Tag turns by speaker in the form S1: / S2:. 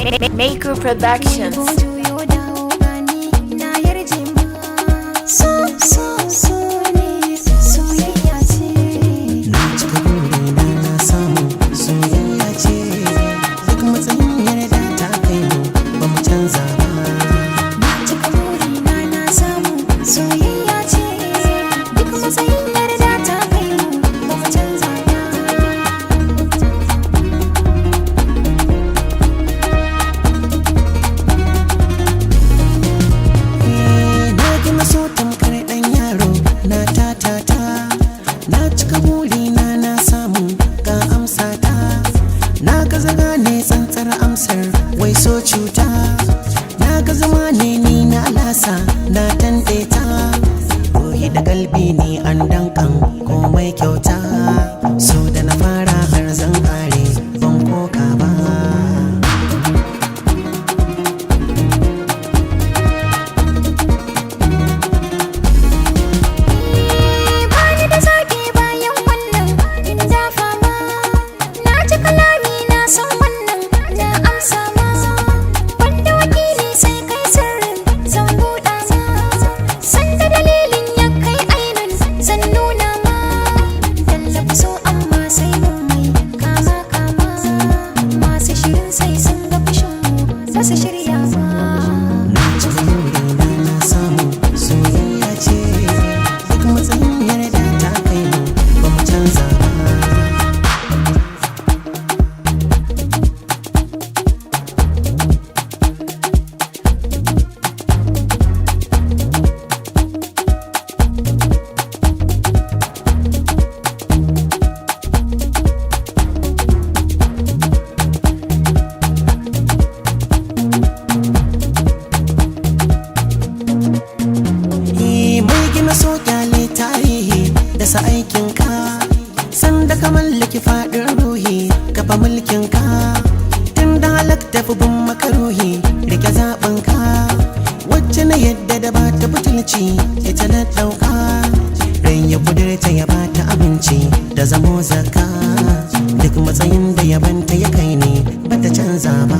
S1: Maker Productions.
S2: Wai so cuta na ga zama ne ni na lasa na tante ta ruhi da kalbi ne an dankan komai kyauta so da na fara har zan kare ban koka ba
S3: bani da zaki bayan wannan in dafa ma na ji kalami na san wannan na amsa ma wanda wakili sai kai sirrin zan buɗa ma sanda dalilin ya kai ainun zan nuna ma tallafi so amma sai mun mai kama kama masu shirin sai sun ga fushin mu ba su shirya ma
S2: na ci burina na samu soyayya ce duk matsayin yarda ta kai mu ba mu canza ba so kyale tarihi da sa aikinka sanda ka mallaki faɗin ruhi kafa mulkinka tun da halakta fi bin makaruhi rike zaɓinka wacce na yadda da ba ta butulci ita na ɗauka ran ya kudurta ya ba ta abinci da zamo zaka duk matsayin da yabanta ya kai ne bata canza ba